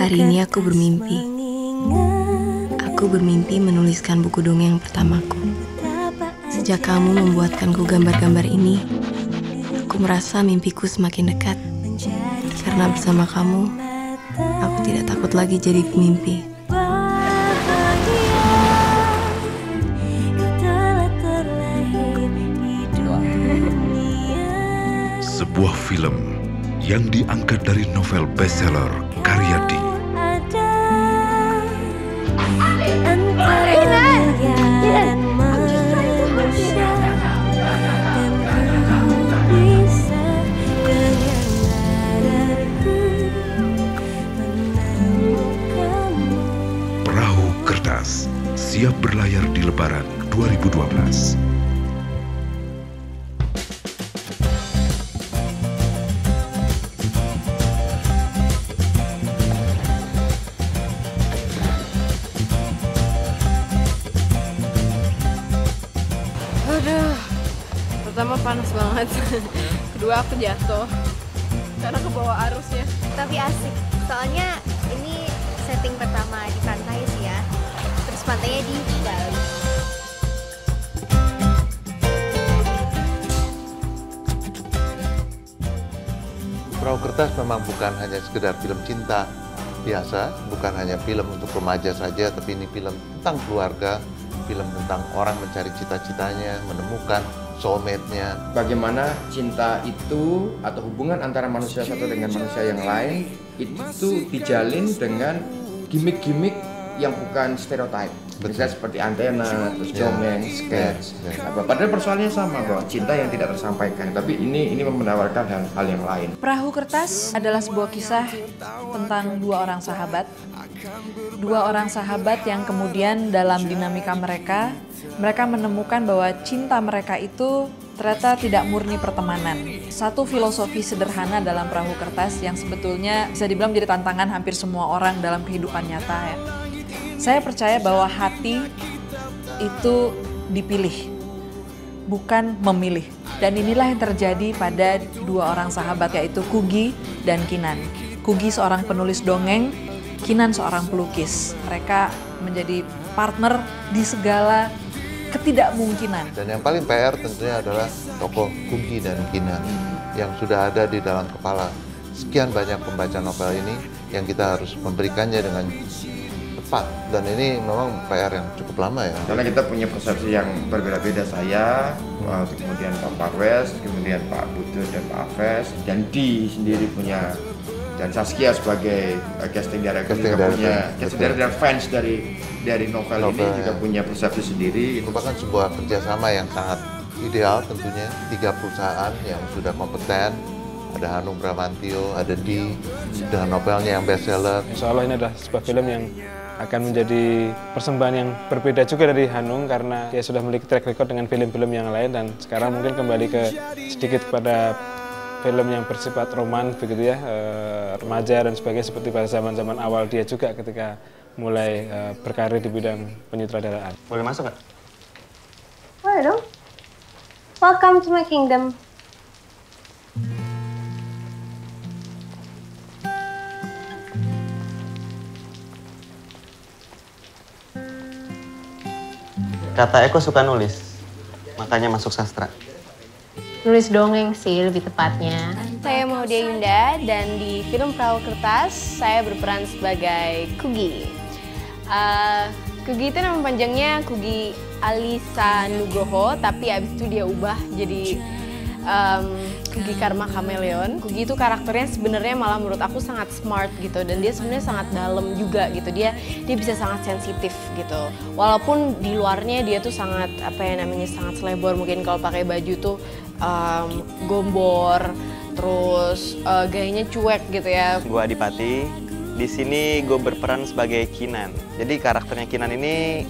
Hari ini aku bermimpi. Aku bermimpi menuliskan buku dongeng pertamaku. Sejak kamu membuatkanku gambar-gambar ini, aku merasa mimpiku semakin dekat. Karena bersama kamu, aku tidak takut lagi jadi pemimpi. Sebuah film yang diangkat dari novel bestseller karya Di. Perahu Kertas siap berlayar di Lebaran 2012. Aduh, pertama panas banget, kedua aku jatuh karena kebawa arusnya. Tapi asik, soalnya ini setting pertama di pantai sih ya. Terus pantainya di Bali. Perahu Kertas memang bukan hanya sekedar film cinta biasa, bukan hanya film untuk remaja saja, tapi ini film tentang keluarga, film tentang orang mencari cita-citanya, menemukan soulmate-nya. Bagaimana cinta itu atau hubungan antara manusia satu dengan manusia yang lain itu dijalin dengan gimmick-gimmick yang bukan stereotip. Misalnya seperti antena, terus dongeng, sketch. Padahal persoalannya sama bahwa cinta yang tidak tersampaikan, tapi ini menawarkan hal yang lain. Perahu Kertas adalah sebuah kisah tentang dua orang sahabat. Dua orang sahabat yang kemudian dalam dinamika mereka menemukan bahwa cinta mereka itu ternyata tidak murni pertemanan. Satu filosofi sederhana dalam Perahu Kertas yang sebetulnya bisa dibilang menjadi tantangan hampir semua orang dalam kehidupan nyata ya. Saya percaya bahwa hati itu dipilih, bukan memilih. Dan inilah yang terjadi pada dua orang sahabat, yaitu Kugy dan Kinan. Kugy seorang penulis dongeng, Kinan seorang pelukis. Mereka menjadi partner di segala ketidakmungkinan. Dan yang paling PR tentunya adalah tokoh Kugy dan Kinan yang sudah ada di dalam kepala sekian banyak pembaca novel ini, yang kita harus memberikannya dengan tepat. Dan ini memang PR yang cukup lama ya. Karena kita punya persepsi yang berbeda-beda, saya, kemudian Pak Parwes, kemudian Pak Butuh dan Pak Afes, dan Di sendiri punya, dan Saskia sebagai casting director juga punya, casting director dan fans dari novel ini juga punya persepsi sendiri. Itu merupakan sebuah kerjasama yang sangat ideal tentunya. 3 perusahaan yang sudah kompeten, ada Hanung Bramantio, ada Di, dengan novelnya yang bestseller. Insya Allah ini adalah sebuah film yang akan menjadi persembahan yang berbeda juga dari Hanung, karena dia sudah memiliki track record dengan film-film yang lain, dan sekarang mungkin kembali ke sedikit pada film yang bersifat roman begitu ya, remaja dan sebagainya, seperti pada zaman-zaman awal dia juga ketika mulai berkarir di bidang penyutradaraan. Boleh masuk nggak? Boleh dong. Welcome to my kingdom. Kata Eko suka nulis, makanya masuk sastra. Nulis dongeng sih lebih tepatnya. Saya Maudia Yunda, dan di film Perahu Kertas saya berperan sebagai Kugy. Kugy itu nama panjangnya Kugy Alisa Nugroho, tapi abis itu dia ubah jadi Kugy Karma Kameleon. Kugy itu karakternya sebenarnya malah menurut aku sangat smart gitu, dan dia sebenarnya sangat dalam juga gitu. Dia bisa sangat sensitif gitu. Walaupun di luarnya dia tuh sangat sangat selebor, mungkin kalau pakai baju tuh gombor, terus gayanya cuek gitu ya. Gue Adipati, di sini gue berperan sebagai Kinan. Jadi karakternya Kinan ini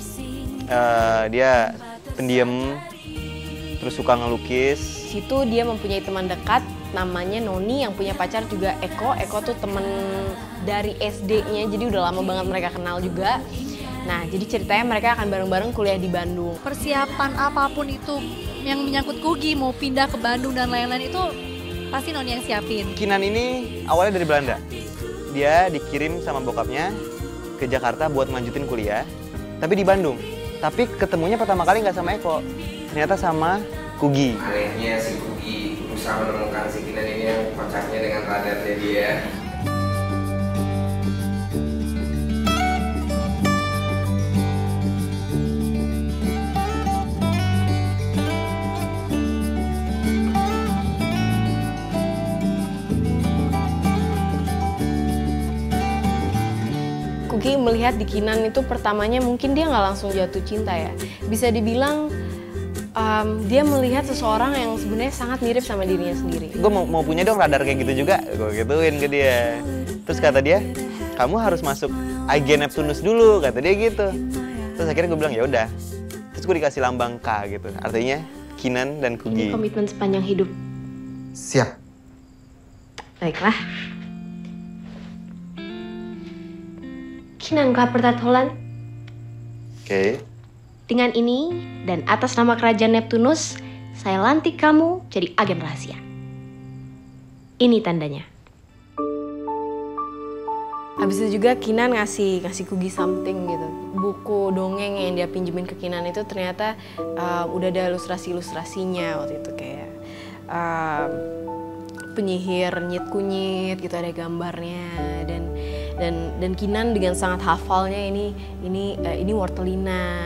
dia pendiam, terus suka ngelukis. Situ dia mempunyai teman dekat namanya Noni yang punya pacar juga Eko. Eko tuh temen dari SD-nya, jadi udah lama banget mereka kenal juga. Nah, jadi ceritanya mereka akan bareng-bareng kuliah di Bandung. Persiapan apapun itu yang menyangkut Kugy, mau pindah ke Bandung dan lain-lain itu pasti Noni yang siapin. Kinan ini awalnya dari Belanda. dia dikirim sama bokapnya ke Jakarta buat melanjutin kuliah, tapi di Bandung. Tapi ketemunya pertama kali nggak sama Eko, ternyata sama Kugi. Anehnya si Kugi berusaha menemukan si Kinan ini yang pacarnya dengan radarnya dia. Kugi melihat di Kinan itu pertamanya mungkin dia nggak langsung jatuh cinta ya. Bisa dibilang dia melihat seseorang yang sebenarnya sangat mirip sama dirinya sendiri. Gue mau punya dong radar kayak gitu juga, gue gituin ke dia. Terus kata dia, kamu harus masuk IG Neptunus dulu, kata dia gitu. Terus akhirnya gue bilang ya udah. Terus gue dikasih lambang K gitu, artinya Kinan dan Kugi. Ini komitmen sepanjang hidup. Siap. Baiklah. Kinan Klapertat Holland. Oke. Dengan ini dan atas nama Kerajaan Neptunus, saya lantik kamu jadi agen rahasia. Ini tandanya. Habis itu juga Kinan ngasih Kugi something gitu. Buku dongeng yang dia pinjemin ke Kinan itu ternyata udah ada ilustrasinya waktu itu, kayak penyihir nyit kunyit gitu, ada gambarnya, dan Kinan dengan sangat hafalnya ini Wortelina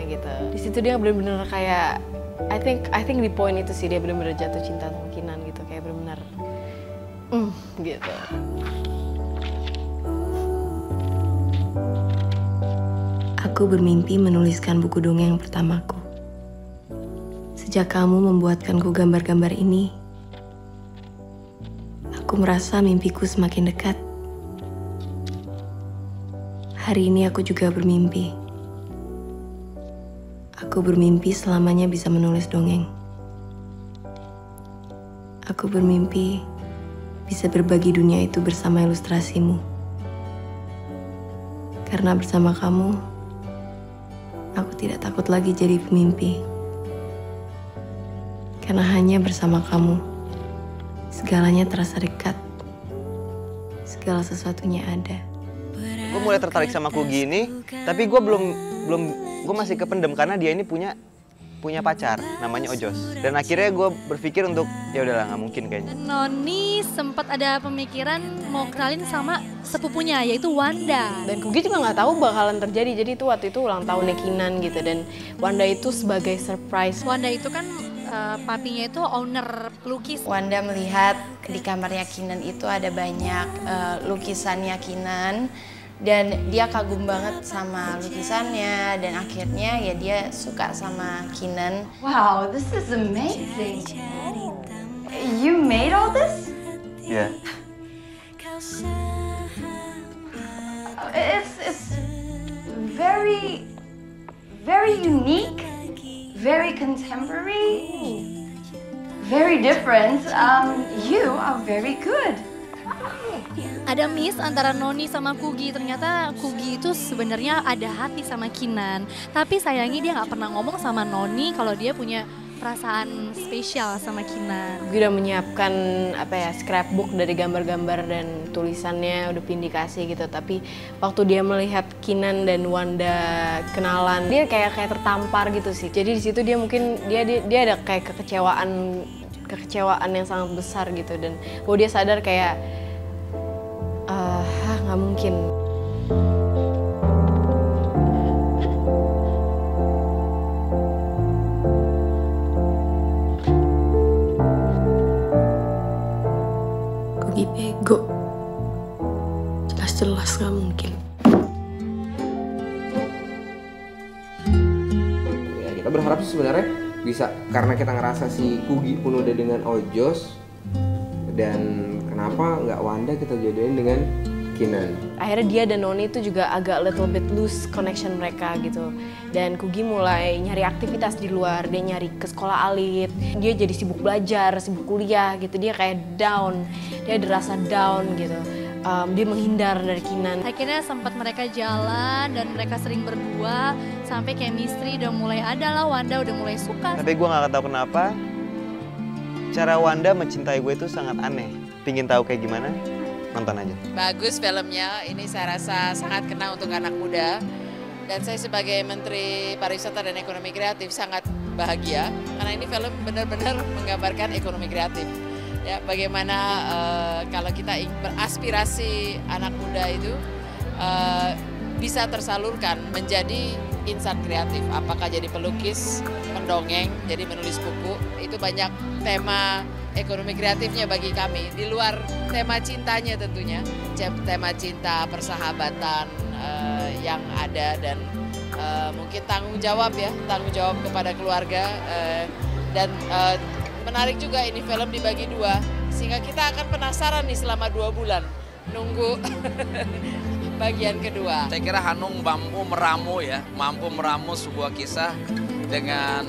gitu. Di situ dia benar-benar kayak I think di poin itu sih dia benar-benar jatuh cinta sama Kinan gitu, kayak benar-benar gitu. Aku bermimpi menuliskan buku dongeng pertamaku. Sejak kamu membuatkanku gambar-gambar ini, aku merasa mimpiku semakin dekat. Hari ini aku juga bermimpi. Aku bermimpi selamanya bisa menulis dongeng. Aku bermimpi bisa berbagi dunia itu bersama ilustrasimu. Karena bersama kamu, aku tidak takut lagi jadi pemimpi. Karena hanya bersama kamu, segalanya terasa dekat. Segala sesuatunya ada. Gue mulai tertarik sama Kugi ini, tapi gue gue masih kependem karena dia ini punya pacar namanya Ojos. Dan akhirnya gue berpikir untuk ya udahlah, nggak mungkin kayaknya. Noni sempat ada pemikiran mau kenalin sama sepupunya yaitu Wanda. Dan Kugi juga nggak tahu bakalan terjadi. Jadi itu waktu itu ulang tahunnya Kinan gitu, dan Wanda itu sebagai surprise. Wanda itu kan papinya itu owner pelukis. Wanda melihat di kamarnya Kinan itu ada banyak lukisannya Kinan. Dan dia kagum banget sama lukisannya, dan akhirnya ya dia suka sama Kinan. Wow, this is amazing. You made all this? Yeah. It's very unique, very contemporary, very different. You are very good. Ada miss antara Noni sama Kugi. Ternyata Kugi itu sebenarnya ada hati sama Kinan. Tapi sayangnya dia nggak pernah ngomong sama Noni kalau dia punya perasaan spesial sama Kinan. Gue udah menyiapkan scrapbook dari gambar-gambar dan tulisannya, udah pindikasi gitu. Tapi waktu dia melihat Kinan dan Wanda kenalan, dia kayak tertampar gitu sih. Jadi di situ dia mungkin dia ada kayak kekecewaan yang sangat besar gitu, dan dia sadar kayak nggak mungkin. Kugi bego. Jelas-jelas nggak mungkin. Ya, kita berharap sih sebenarnya bisa, karena kita ngerasa si Kugi pun udah dengan Ojos, dan kenapa nggak Wanda kita jodohin dengan Kinan. Akhirnya dia dan Noni itu juga agak little bit loose connection mereka gitu. Dan Kugi mulai nyari aktivitas di luar, dia nyari ke sekolah alit, dia jadi sibuk belajar, sibuk kuliah gitu, dia kayak down, dia ada rasa down gitu. Dia menghindar dari Kinan. Akhirnya sempat mereka jalan dan mereka sering berdua sampai chemistry udah mulai ada lah, Wanda udah mulai suka. Tapi gue nggak tahu kenapa cara Wanda mencintai gue itu sangat aneh. Pingin tahu kayak gimana? nonton aja. Bagus filmnya, ini saya rasa sangat kena untuk anak muda. Dan saya sebagai Menteri Pariwisata dan Ekonomi Kreatif sangat bahagia karena ini film benar-benar menggambarkan ekonomi kreatif. Ya, bagaimana kalau kita beraspirasi anak muda itu bisa tersalurkan menjadi insan kreatif. Apakah jadi pelukis, pendongeng, jadi menulis buku. Itu banyak tema ekonomi kreatifnya bagi kami. Di luar tema cintanya tentunya. Tema cinta, persahabatan yang ada dan mungkin tanggung jawab kepada keluarga. Dan menarik juga ini film dibagi dua. Sehingga kita akan penasaran nih selama 2 bulan. Nunggu bagian kedua. Saya kira Hanung mampu meramu sebuah kisah dengan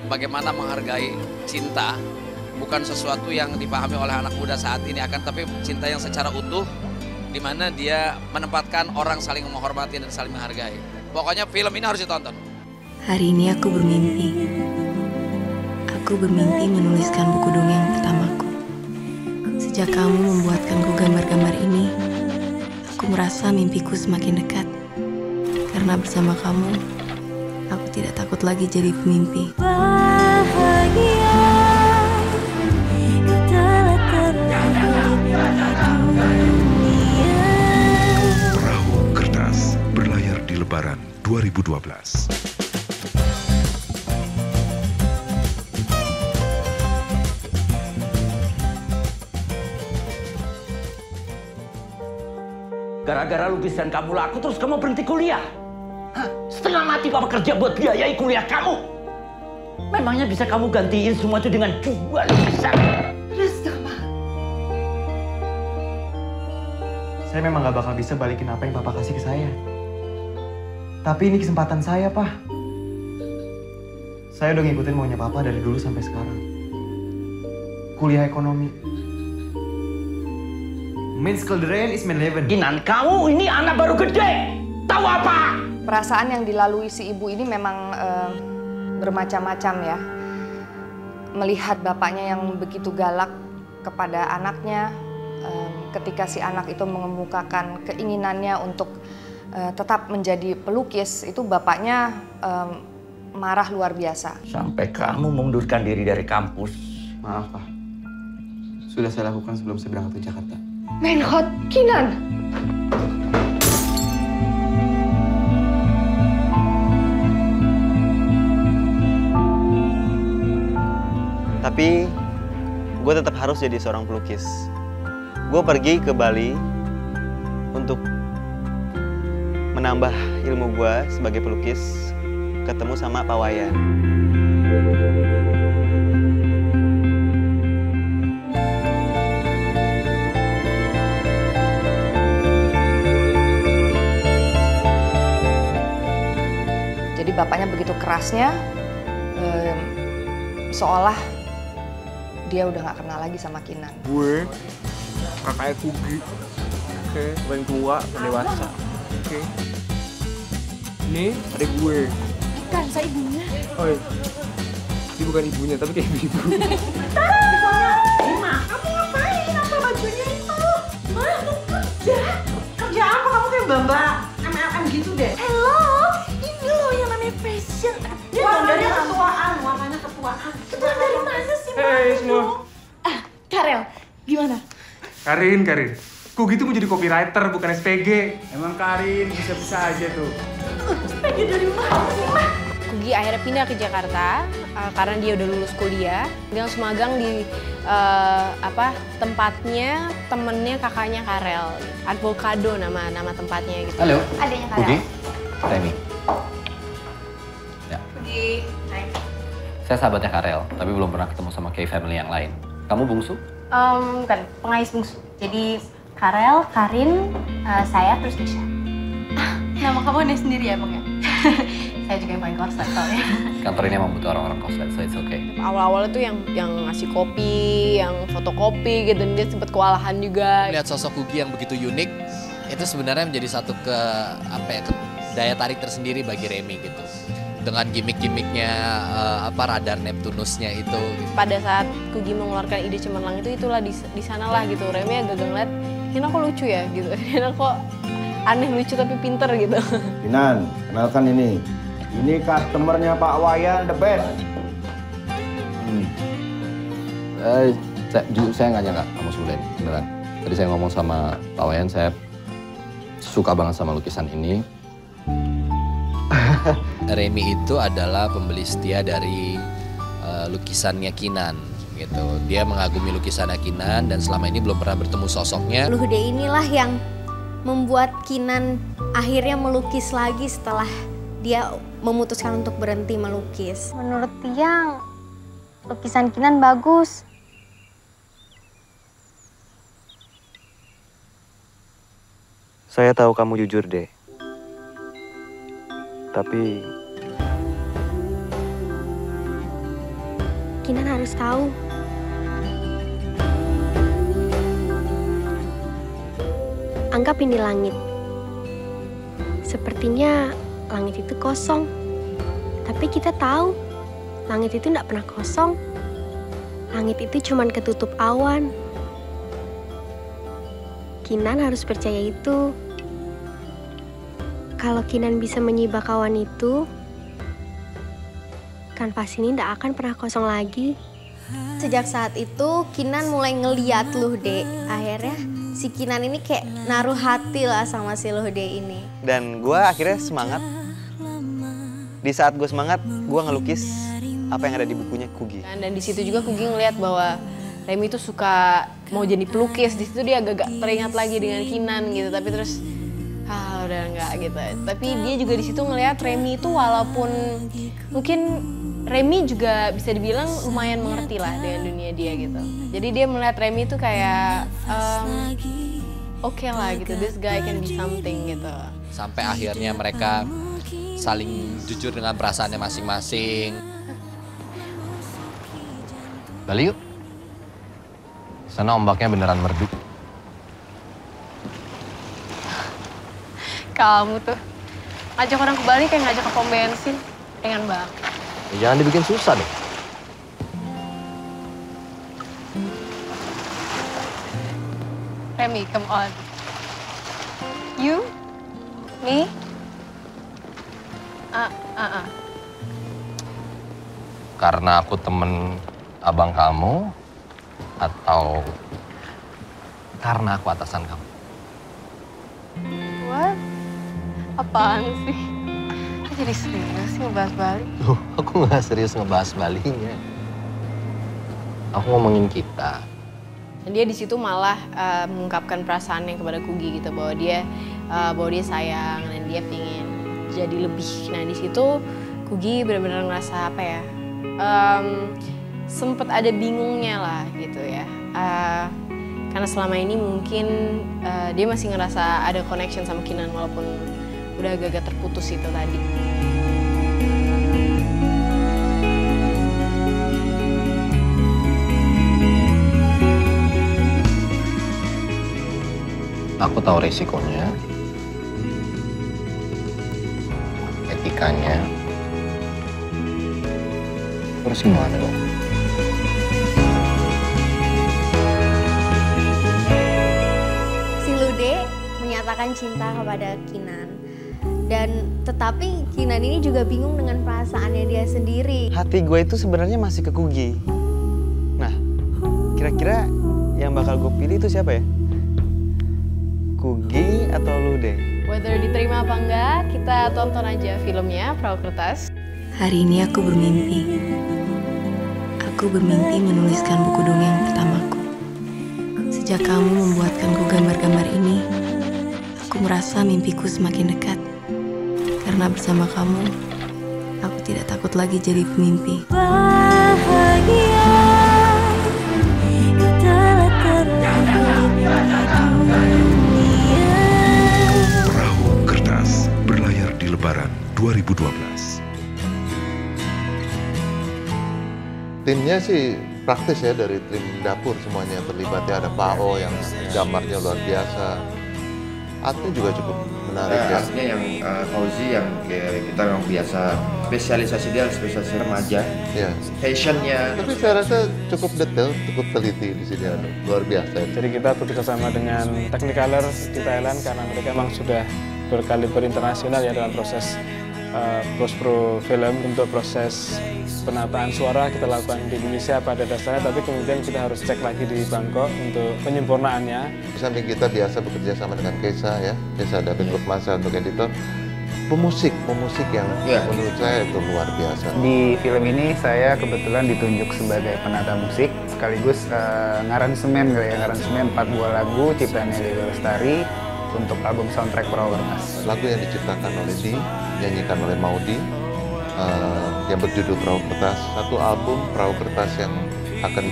bagaimana menghargai cinta, bukan sesuatu yang dipahami oleh anak muda saat ini tapi cinta yang secara utuh, di mana dia menempatkan orang saling menghormati dan saling menghargai. Pokoknya film ini harus ditonton. Hari ini aku bermimpi. Aku bermimpi menuliskan buku dongeng pertamaku. Sejak kamu membuatkanku gambar-gambar ini, aku merasa mimpiku semakin dekat. Karena bersama kamu, aku tidak takut lagi jadi pemimpi. Perahu Kertas berlayar di Lebaran 2012. Gara-gara lukisan kamu laku terus kamu berhenti kuliah. Hah? Setengah mati papa kerja buat biayai kuliah kamu. Memangnya bisa kamu gantiin semua itu dengan jual lukisan? Rama. Saya memang gak bakal bisa balikin apa yang papa kasih ke saya. Tapi ini kesempatan saya, Pak. Saya udah ngikutin maunya papa dari dulu sampai sekarang. Kuliah ekonomi. Means Kelderean is main leven. Kinan, kamu ini anak baru gede. Tahu apa? Perasaan yang dilalui si ibu ini memang bermacam-macam ya. Melihat bapaknya yang begitu galak kepada anaknya, ketika si anak itu mengemukakan keinginannya untuk tetap menjadi pelukis, itu bapaknya marah luar biasa. Sampai kamu mengundurkan diri dari kampus. Maaf, Pak. Sudah saya lakukan sebelum saya berangkat ke Jakarta. Menhot Kinan. Tapi gue tetap harus jadi seorang pelukis. Gue pergi ke Bali untuk menambah ilmu gue sebagai pelukis, ketemu sama Pak Wayan. Jadi bapaknya begitu kerasnya, seolah dia udah gak kenal lagi sama Kinan. Gue kakaknya Kugi, oke, paling tua, dewasa, oke. Ini adik gue. Kan saya ibunya. Oh iya, dia bukan ibunya tapi kayak ibu. Ma, kamu ngapain? Apa bajunya itu? Ma, aku kerja. Kerja apa? Kamu kayak mbak-mbak MLM gitu deh. Hello, ini loh yang namanya fashion. Warnanya ketuaan, warnanya ketuaan. Ketuaan dari mana sih, Ma? Hei semua. Karel, gimana? Karin. Kugi tuh mau jadi copywriter bukan SPG. Emang Karin bisa-bisa aja tuh. SPG dari mana sih, Ma? Kugi akhirnya pindah ke Jakarta karena dia udah lulus kuliah. Dia langsung magang di tempatnya temennya kakaknya Karel. Advocado nama tempatnya gitu. Halo. Adanya Karel. Kugi. Remy. Ya. Kugi. Hai. Saya sahabatnya Karel, tapi belum pernah ketemu sama K-family yang lain. Kamu bungsu? Bukan, pengais bungsu. Jadi Karel, Karin, saya, terus Nisha. Nama kamu Nes sendiri ya, Bang ya? Saya juga yang paling korslet soalnya. Kantor ini emang butuh orang-orang korslet, so it's okay. Awal-awalnya tuh yang ngasih kopi, yang fotokopi gitu, dan dia sempat kewalahan juga. Lihat sosok Kugi yang begitu unik, itu sebenarnya menjadi satu daya tarik tersendiri bagi Remy gitu. dengan gimmick-gimmicknya radar Neptunusnya itu. Pada saat Kugi mengeluarkan ide cemerlang itu, itulah di sanalah gitu Remy agak ngeliat, Kinan kok lucu ya gitu, Kinan kok aneh lucu tapi pinter gitu. Kinan, kenalkan ini customernya Pak Wayan, the best. Saya nggak nyangka kamu sulit, beneran. Tadi saya ngomong sama Pak Wayan, saya suka banget sama lukisan ini. Remy itu adalah pembeli setia dari lukisannya Kinan gitu. Dia mengagumi lukisannya Kinan dan selama ini belum pernah bertemu sosoknya. Luhde inilah yang membuat Kinan akhirnya melukis lagi setelah dia memutuskan untuk berhenti melukis. Menurut Tiang, lukisan Kinan bagus. Saya tahu kamu jujur deh. Tapi Kinan harus tahu. Anggap ini langit. Sepertinya langit itu kosong. Tapi kita tahu, langit itu tidak pernah kosong. Langit itu cuma ketutup awan. Kinan harus percaya itu. Kalau Kinan bisa menyibak awan itu, kanvas ini tidak akan pernah kosong lagi. Sejak saat itu, Kinan mulai ngeliat Luhde. Akhirnya si Kinan ini kayak naruh hati lah sama si Luhde ini. Dan gue akhirnya semangat. Di saat gue semangat, gue ngelukis apa yang ada di bukunya Kugi. Dan di situ juga Kugi ngeliat bahwa Remy itu suka mau jadi pelukis. Di situ dia agak teringat lagi dengan Kinan gitu. Tapi terus udah enggak gitu. Tapi dia juga di situ ngelihat Remy itu walaupun mungkin Remy juga bisa dibilang lumayan mengerti lah dengan dunia dia gitu. Jadi dia melihat Remy itu kayak oke lah gitu, this guy can be something gitu. Sampai akhirnya mereka saling jujur dengan perasaannya masing-masing. Bali yuk. Sana ombaknya beneran merdu. Kamu tuh ngajak orang ke Bali kayak ngajak ke pom bensin, ringan banget. Ya, jangan dibikin susah deh. Remy, come on. You, me, Karena aku temen abang kamu, atau karena aku atasan kamu? What? Apaan sih? Kok jadi serius sih ngebahas Bali? Loh, aku nggak serius ngebahas Balinya. Aku ngomongin kita. Dan dia di situ malah mengungkapkan perasaannya kepada Kugi gitu, bahwa dia sayang dan dia pingin jadi lebih. Nah di situ Kugi benar-benar ngerasa apa ya? Sempet ada bingungnya lah gitu ya. Karena selama ini mungkin dia masih ngerasa ada connection sama Kinan walaupun udah agak terputus itu tadi. Aku tahu resikonya, etikanya. Terus gimana dong? Si Luhde menyatakan cinta kepada Kinan. Dan tetapi Kinan ini juga bingung dengan perasaannya dia sendiri. Hati gue itu sebenarnya masih ke Kugi. Nah, kira-kira yang bakal gue pilih itu siapa ya? Kugi atau Luhde? Whether diterima apa enggak, kita tonton aja filmnya Perahu Kertas. Hari ini aku bermimpi. Aku bermimpi menuliskan buku dongeng pertamaku. Sejak kamu membuatkanku gambar-gambar ini, aku merasa mimpiku semakin dekat. Karena bersama kamu, aku tidak takut lagi jadi pemimpi. Bahagia, kau telah terlahir. Perahu Kertas berlayar di Lebaran 2012. Timnya sih praktis ya, dari tim dapur semuanya terlibat ya. Ada Pak O yang gambarnya luar biasa. Artnya juga cukup menarik ya. Artnya yang Fauzi yang kita memang biasa spesialisasi dia spesialisasi remaja, ya. Passionnya. Tapi saya rasa cukup detail, cukup teliti di sini, luar biasa. Jadi kita bekerja sama dengan Technicolor di Thailand karena mereka memang sudah berkaliber internasional ya dalam proses post-pro film. Untuk proses penataan suara kita lakukan di Indonesia pada dasarnya, tapi kemudian kita harus cek lagi di Bangkok untuk penyempurnaannya. Di samping kita biasa bekerja sama dengan Kesa ya, Kesa David Lukmasa untuk editor. Pemusik yang menurut saya itu luar biasa. Di film ini saya kebetulan ditunjuk sebagai penata musik sekaligus ngaransemen 4 buah lagu ciptaan Dewi Lestari untuk album soundtrack Perahu Kertas. Lagu yang diciptakan oleh dinyanyikan oleh Maudi yang berjudul Perahu Kertas, satu album Perahu Kertas yang akan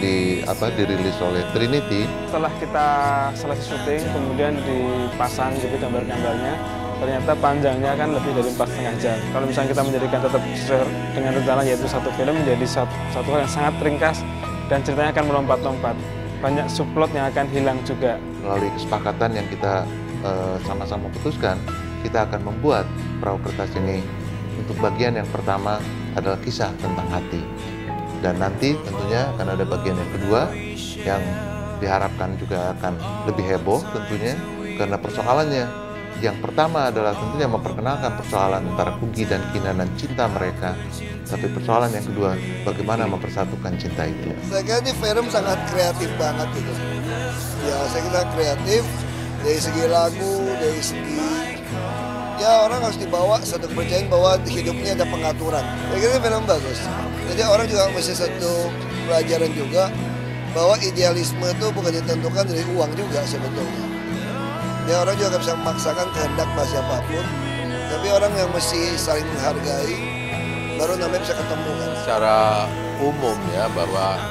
dirilis oleh Trinity. Setelah kita selesai syuting, kemudian dipasang gitu gambar-gambarnya. Ternyata panjangnya kan lebih dari 4,5 jam. Kalau misalnya kita menjadikan tetap sesuai dengan rencana, yaitu satu film menjadi satu hal yang sangat ringkas dan ceritanya akan melompat-lompat. Banyak subplot yang akan hilang juga. Melalui kesepakatan yang kita sama-sama putuskan, kita akan membuat Perahu Kertas ini untuk bagian yang pertama adalah kisah tentang hati. Dan nanti tentunya akan ada bagian yang kedua yang diharapkan juga akan lebih heboh tentunya karena persoalannya. Yang pertama adalah tentunya memperkenalkan persoalan antara Kugi dan Kinan dan cinta mereka. Tapi persoalan yang kedua, bagaimana mempersatukan cinta itu. Saya kira ini film sangat kreatif banget gitu. Ya, saya kira kreatif dari segi lagu, dari segi ya orang harus dibawa satu kepercayaan bahwa di hidupnya ada pengaturan. Saya kira ini film bagus. Jadi orang juga mesti satu pelajaran juga bahwa idealisme itu bukan ditentukan dari uang juga sebetulnya. Ya orang juga bisa memaksakan kehendak siapapun, tapi orang yang mesti saling menghargai, baru namanya bisa ketemu kan. Secara umum ya bahwa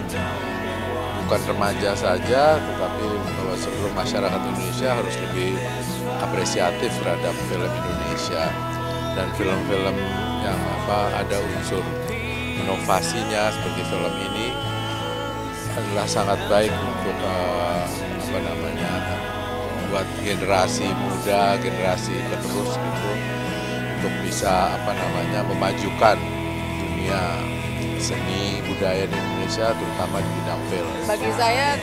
bukan remaja saja, tetapi bahwa seluruh masyarakat Indonesia harus lebih apresiatif terhadap film Indonesia dan film-film yang ada unsur inovasinya seperti film ini adalah sangat baik untuk buat generasi muda, generasi penerus gitu untuk bisa memajukan dunia seni budaya di Indonesia terutama di bidang film. Bagi saya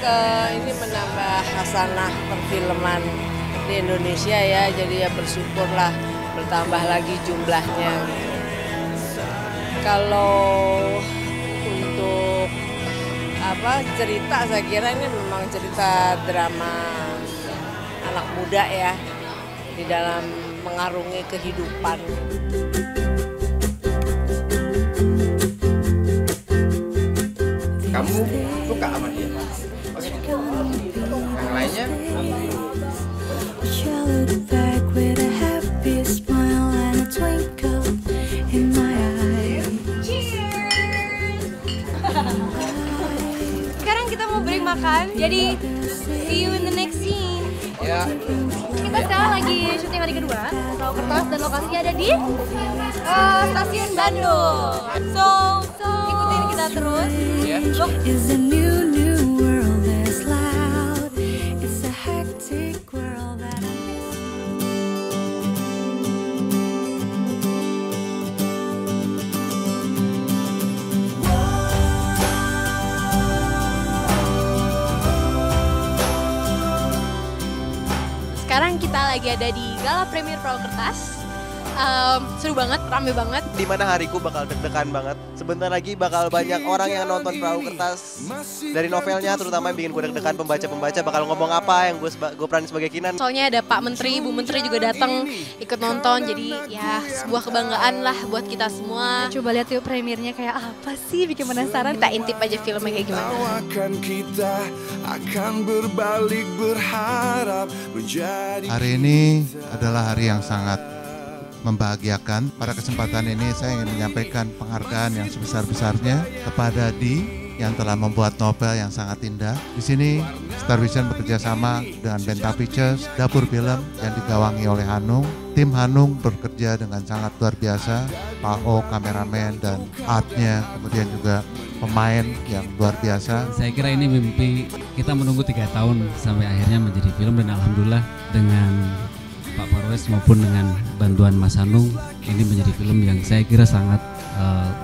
ini menambah khasanah perfilman di Indonesia ya, jadi ya bersyukurlah bertambah lagi jumlahnya. Kalau untuk cerita, saya kira ini memang cerita drama anak muda ya, di dalam mengarungi kehidupan. Kamu suka sama dia? Yang lainnya? Sekarang kita mau break makan, jadi see you in the next scene. Ya. Kita sekarang lagi syuting hari kedua, Perahu Kertas, dan lokasinya ada di stasiun Bandung. So ikutin kita terus. Look. Sekarang kita lagi ada di Gala Premier Perahu Kertas. Seru banget, rame banget. Dimana hariku bakal deg-degan banget. Sebentar lagi bakal banyak orang yang nonton Perahu Kertas. Dari novelnya terutama yang bikin gue deg-degan, pembaca-pembaca bakal ngomong apa yang gue peran sebagai Kinan. Soalnya ada Pak Menteri, Bu Menteri juga datang ikut nonton. Jadi ya sebuah kebanggaan lah buat kita semua. Coba lihat yuk premiernya kayak apa sih, bikin penasaran. Kita intip aja filmnya kayak gimana. Kita akan berbalik berharap menjadi. Hari ini adalah hari yang sangat membahagiakan. Pada kesempatan ini saya ingin menyampaikan penghargaan yang sebesar-besarnya kepada Di yang telah membuat novel yang sangat indah. Di sini Starvision bekerja sama dengan Benta Pictures, dapur film yang digawangi oleh Hanung. Tim Hanung bekerja dengan sangat luar biasa. Pak O, kameramen dan artnya, kemudian juga pemain yang luar biasa. Saya kira ini mimpi kita menunggu 3 tahun sampai akhirnya menjadi film, dan alhamdulillah dengan Pak Parwes maupun dengan bantuan Mas Hanung ini menjadi film yang saya kira sangat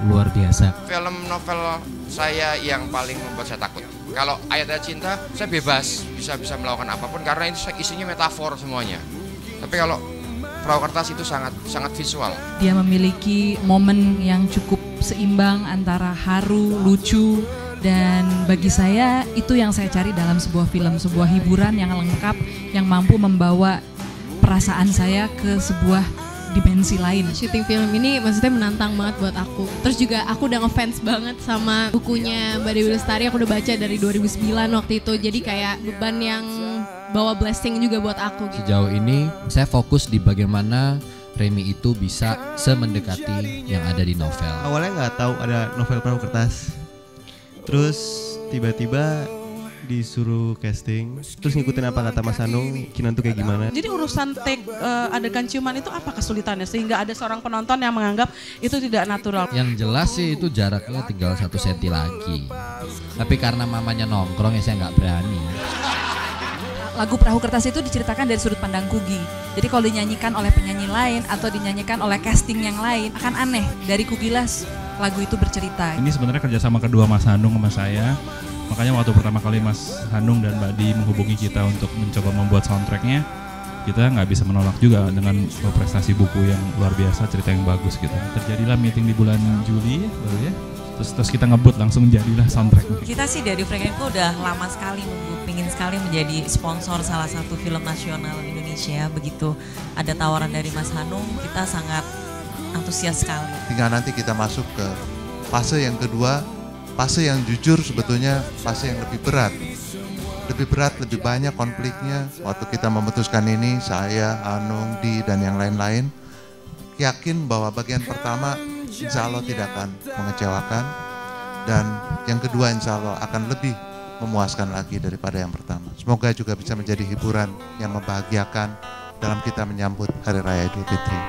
luar biasa. Film novel saya yang paling membuat saya takut. Kalau Ayat-Ayat Cinta, saya bebas, bisa melakukan apapun karena itu isinya metafor semuanya. Tapi kalau Perahu Kertas itu sangat visual. Dia memiliki momen yang cukup seimbang antara haru, lucu, dan bagi saya itu yang saya cari dalam sebuah film, sebuah hiburan yang lengkap, yang mampu membawa perasaan saya ke sebuah dimensi lain. Syuting film ini maksudnya menantang banget buat aku. Terus juga aku udah ngefans banget sama bukunya Mbak Dewi Lestari, aku udah baca dari 2009 waktu itu. Jadi kayak beban yang bawa blessing juga buat aku gitu. Sejauh ini saya fokus di bagaimana Remy itu bisa semendekati yang ada di novel. Awalnya nggak tahu ada novel Perahu Kertas. Terus tiba-tiba disuruh casting, terus ngikutin apa kata Mas Hanung, Kinan tuh kayak gimana. Jadi urusan take adegan ciuman itu apa kesulitannya sehingga ada seorang penonton yang menganggap itu tidak natural. Yang jelas sih itu jaraknya tinggal 1 senti lagi. Tapi karena mamanya nongkrong ya saya nggak berani. Lagu Perahu Kertas itu diceritakan dari sudut pandang Kugi. Jadi kalau dinyanyikan oleh penyanyi lain atau dinyanyikan oleh casting yang lain akan aneh. Dari Kugilas lagu itu bercerita. Ini sebenarnya kerjasama kedua Mas Hanung sama saya. Makanya waktu pertama kali Mas Hanung dan Mbak Di menghubungi kita untuk mencoba membuat soundtracknya, kita nggak bisa menolak juga dengan prestasi buku yang luar biasa, cerita yang bagus gitu. Terjadilah meeting di bulan Juli baru ya. Terus kita ngebut langsung jadilah soundtrack. Kita sih dari Frank&Co udah lama sekali nunggu, pingin sekali menjadi sponsor salah satu film nasional Indonesia. Begitu ada tawaran dari Mas Hanung, kita sangat antusias sekali. Tinggal nanti kita masuk ke fase yang kedua, fase yang jujur sebetulnya fase yang lebih berat. Lebih berat, lebih banyak konfliknya. Waktu kita memutuskan ini, saya, Hanung, Di, dan yang lain-lain, yakin bahwa bagian pertama insya Allah tidak akan mengecewakan, dan yang kedua insya Allah akan lebih memuaskan lagi daripada yang pertama. Semoga juga bisa menjadi hiburan yang membahagiakan dalam kita menyambut Hari Raya Idul Fitri.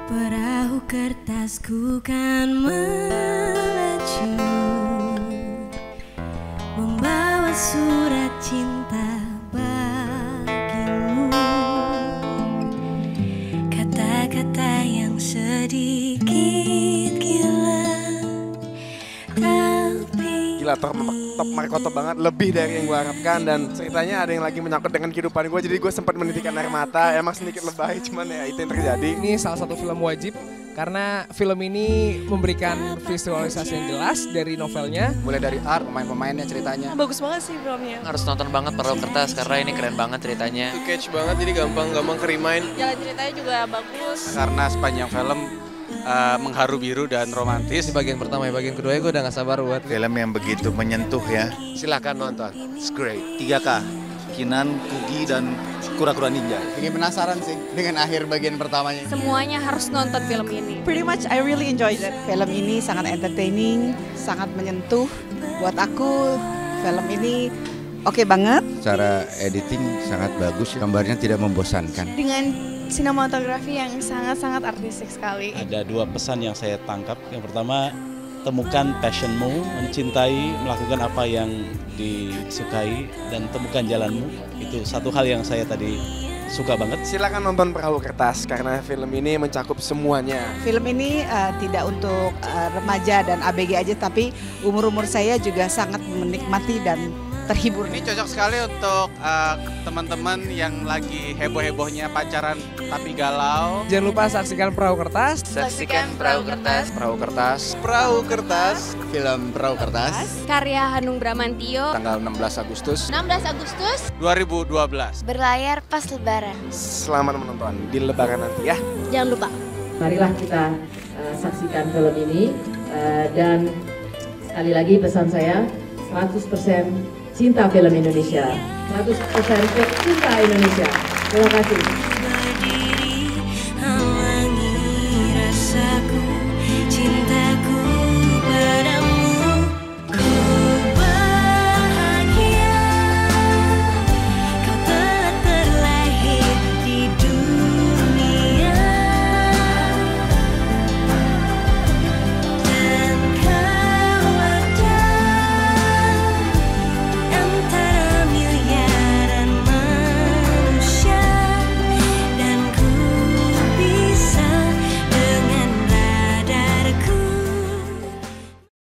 Perahu kertasku kan melaju, membawa surat cinta bagimu. Kata-kata yang sedikit gila, tapi Gila, top Markoto banget, lebih dari yang gue harapkan, dan ceritanya ada yang lagi menyangkut dengan kehidupan gue, jadi gue sempat menitikkan air mata. Emang sedikit lebay, cuman ya itu yang terjadi. Ini salah satu film wajib karena film ini memberikan visualisasi yang jelas dari novelnya, mulai dari art, pemain-pemainnya, ceritanya. Bagus banget sih filmnya. Harus nonton banget Perahu Kertas karena ini keren banget ceritanya. Itu catch banget, jadi gampang ke-remind. Jalan ceritanya juga bagus. Karena sepanjang film mengharu biru dan romantis. Di bagian pertama, ya bagian kedua gue udah gak sabar buat film yang begitu menyentuh ya. Silahkan nonton, it's great. 3K, Kinan, Kugi, dan Kura-Kura Ninja. Bikin penasaran sih dengan akhir bagian pertamanya. Semuanya harus nonton film ini. Pretty much I really enjoyed it. Film ini sangat entertaining, sangat menyentuh. Buat aku film ini oke banget. Secara editing sangat bagus, gambarnya tidak membosankan. Dengan sinematografi yang sangat-sangat artistik sekali. Ada 2 pesan yang saya tangkap. Yang pertama, temukan passionmu, mencintai, melakukan apa yang disukai, dan temukan jalanmu. Itu satu hal yang saya tadi suka banget. Silakan nonton Perahu Kertas karena film ini mencakup semuanya. Film ini tidak untuk remaja dan ABG aja, tapi umur-umur saya juga sangat menikmati dan terhibur. Ini cocok sekali untuk teman-teman yang lagi heboh-hebohnya pacaran tapi galau. Jangan lupa saksikan Perahu Kertas. Saksikan Perahu Kertas. Perahu Kertas. Perahu Kertas. Film Perahu Kertas. Karya Hanung Bramantio. Tanggal 16 Agustus. 16 Agustus 2012. Berlayar pas Lebaran. Selamat menonton di Lebaran nanti ya. Jangan lupa. Marilah kita saksikan film ini, dan sekali lagi pesan saya 100% cinta film Indonesia, 100% cinta Indonesia. Terima kasih.